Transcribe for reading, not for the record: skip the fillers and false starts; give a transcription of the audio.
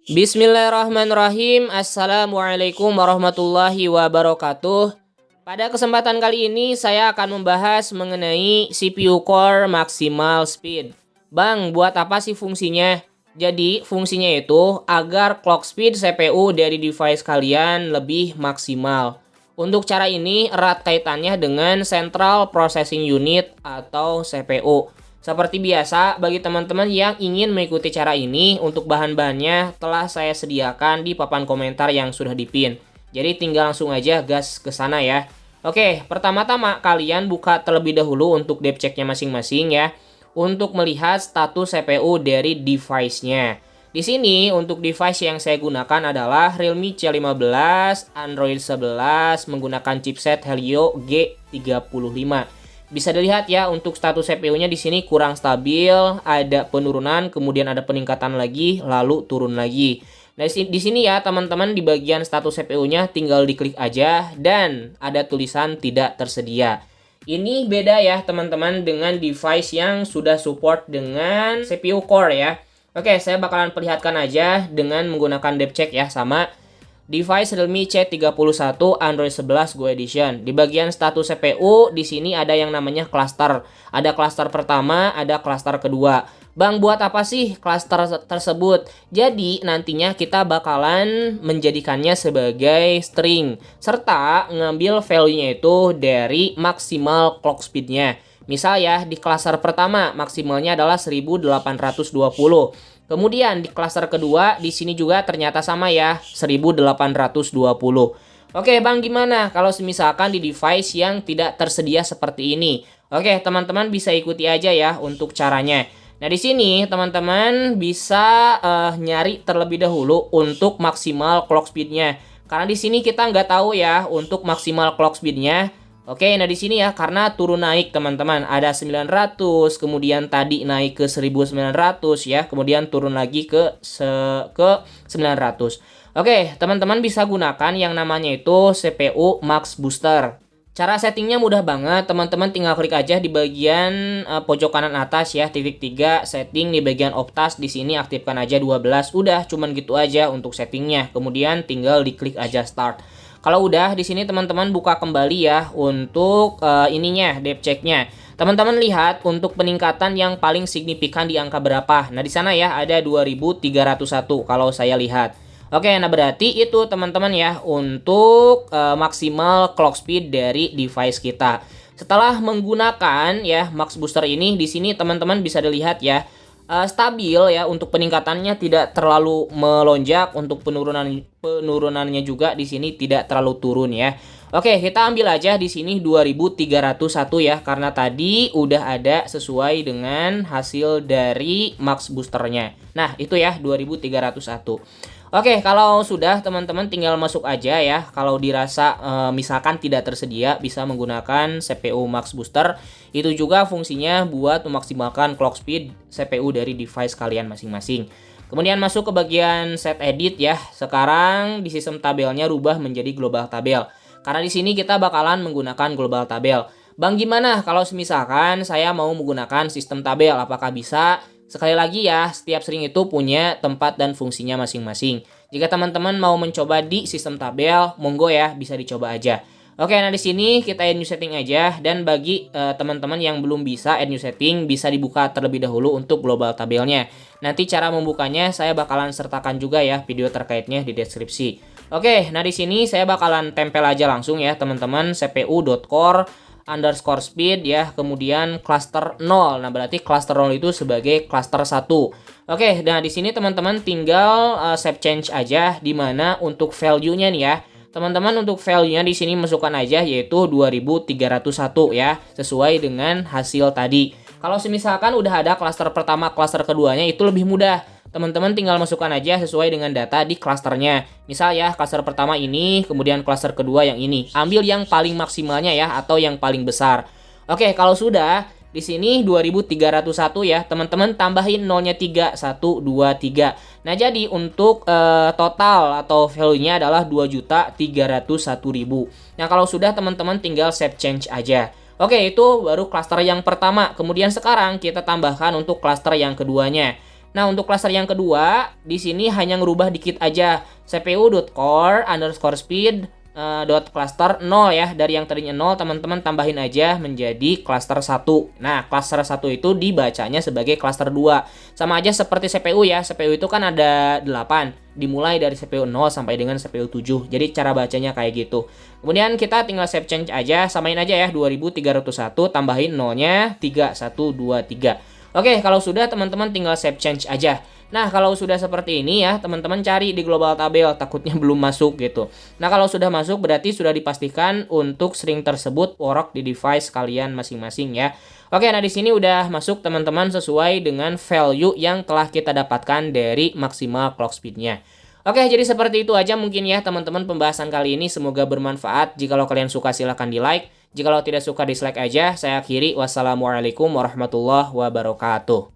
Bismillahirrahmanirrahim. Assalamualaikum warahmatullahi wabarakatuh. Pada kesempatan kali ini saya akan membahas mengenai CPU Core Maximal Speed. Bang, buat apa sih fungsinya? Jadi fungsinya itu agar clock speed CPU dari device kalian lebih maksimal. Untuk cara ini erat kaitannya dengan Central Processing Unit atau CPU. Seperti biasa, bagi teman-teman yang ingin mengikuti cara ini, untuk bahan-bahannya telah saya sediakan di papan komentar yang sudah dipin. Jadi tinggal langsung aja gas ke sana ya. Oke, pertama-tama kalian buka terlebih dahulu untuk depth check-nya masing-masing ya. Untuk melihat status CPU dari device-nya. Di sini untuk device yang saya gunakan adalah Realme C15, Android 11, menggunakan chipset Helio G35. Bisa dilihat ya untuk status CPU-nya di sini kurang stabil, ada penurunan, kemudian ada peningkatan lagi, lalu turun lagi. Nah, di sini ya teman-teman di bagian status CPU-nya tinggal diklik aja dan ada tulisan tidak tersedia. Ini beda ya teman-teman dengan device yang sudah support dengan CPU core ya. Oke, saya bakalan perlihatkan aja dengan menggunakan depth check ya sama device Realme C31 Android 11 Go Edition. Di bagian status CPU di sini ada yang namanya cluster. Ada cluster pertama, ada cluster kedua. Bang, buat apa sih cluster tersebut? Jadi nantinya kita bakalan menjadikannya sebagai string serta ngambil value-nya itu dari maksimal clock speed-nya. Misal ya di cluster pertama maksimalnya adalah 1820. Kemudian di klaster kedua di sini juga ternyata sama ya, 1820. Oke Bang, gimana kalau misalkan di device yang tidak tersedia seperti ini? Oke, teman-teman bisa ikuti aja ya untuk caranya. Nah, di sini teman-teman bisa nyari terlebih dahulu untuk maksimal clock speed-nya. Karena di sini kita nggak tahu ya untuk maksimal clock speed-nya. Oke, nah di sini ya karena turun naik teman-teman, ada 900, kemudian tadi naik ke 1900 ya, kemudian turun lagi ke 900. Oke, teman-teman bisa gunakan yang namanya itu CPU Max Booster. Cara settingnya mudah banget, teman-teman tinggal klik aja di bagian pojok kanan atas ya, titik 3 setting di bagian optas, di sini aktifkan aja 12. Udah, cuman gitu aja untuk settingnya. Kemudian tinggal diklik aja start. Kalau udah di sini teman-teman buka kembali ya untuk ininya depth check-nya. Teman-teman lihat untuk peningkatan yang paling signifikan di angka berapa. Nah, di sana ya ada 2301 kalau saya lihat. Oke, nah berarti itu teman-teman ya untuk maksimal clock speed dari device kita. Setelah menggunakan ya Max Booster ini, di sini teman-teman bisa dilihat ya stabil ya, untuk peningkatannya tidak terlalu melonjak, untuk penurunannya juga di sini tidak terlalu turun ya. Oke, kita ambil aja di sini 2301 ya, karena tadi udah ada sesuai dengan hasil dari Max Boosternya. Nah, itu ya 2301. Oke, kalau sudah teman-teman tinggal masuk aja ya. Kalau dirasa misalkan tidak tersedia, bisa menggunakan CPU Max Booster. Itu juga fungsinya buat memaksimalkan clock speed CPU dari device kalian masing-masing. Kemudian masuk ke bagian set edit ya. Sekarang di sistem tabelnya rubah menjadi global tabel. Karena di sini kita bakalan menggunakan global tabel. Bang, gimana kalau misalkan saya mau menggunakan sistem tabel? Apakah bisa? Sekali lagi ya, setiap string itu punya tempat dan fungsinya masing-masing. Jika teman-teman mau mencoba di sistem tabel, monggo ya, bisa dicoba aja. Oke, nah di sini kita add new setting aja, dan bagi teman-teman yang belum bisa add new setting, bisa dibuka terlebih dahulu untuk global tabelnya. Nanti cara membukanya saya bakalan sertakan juga ya video terkaitnya di deskripsi. Oke, nah di sini saya bakalan tempel aja langsung ya teman-teman, cpu.core underscore speed ya, kemudian cluster 0. Nah, berarti cluster 0 itu sebagai cluster 1. Oke, nah di sini teman-teman tinggal save change aja, di mana untuk value-nya nih ya. Teman-teman untuk value-nya di sini masukkan aja yaitu 2301 ya, sesuai dengan hasil tadi. Kalau misalkan udah ada cluster pertama, cluster keduanya itu lebih mudah. Teman-teman tinggal masukkan aja sesuai dengan data di klasternya. Misal ya, klaster pertama ini, kemudian klaster kedua yang ini. Ambil yang paling maksimalnya ya, atau yang paling besar. Oke, kalau sudah, di sini 2301 ya, teman-teman tambahin nolnya 3, 1, 2, 3. Nah, jadi untuk total atau value-nya adalah 2.301.000. Nah, kalau sudah teman-teman tinggal save change aja. Oke, itu baru klaster yang pertama. Kemudian sekarang kita tambahkan untuk klaster yang keduanya. Nah, untuk cluster yang kedua, di sini hanya ngerubah dikit aja. CPU.core_speed .cluster 0 ya. Dari yang tadinya 0 teman-teman tambahin aja menjadi cluster 1. Nah, cluster 1 itu dibacanya sebagai cluster 2. Sama aja seperti CPU ya. CPU itu kan ada 8. Dimulai dari CPU 0 sampai dengan CPU 7. Jadi cara bacanya kayak gitu. Kemudian kita tinggal save change aja. Samain aja ya 2301 tambahin 0-nya 3123. Oke, kalau sudah teman-teman tinggal save change aja. Nah, kalau sudah seperti ini ya, teman-teman cari di global tabel, takutnya belum masuk gitu. Nah, kalau sudah masuk berarti sudah dipastikan untuk string tersebut work di device kalian masing-masing ya. Oke, nah di sini udah masuk teman-teman sesuai dengan value yang telah kita dapatkan dari maksimal clock speed-nya. Oke, jadi seperti itu aja mungkin ya teman-teman pembahasan kali ini. Semoga bermanfaat. Jikalau kalian suka silahkan di like. Jikalau tidak suka dislike aja. Saya akhiri. Wassalamualaikum warahmatullahi wabarakatuh.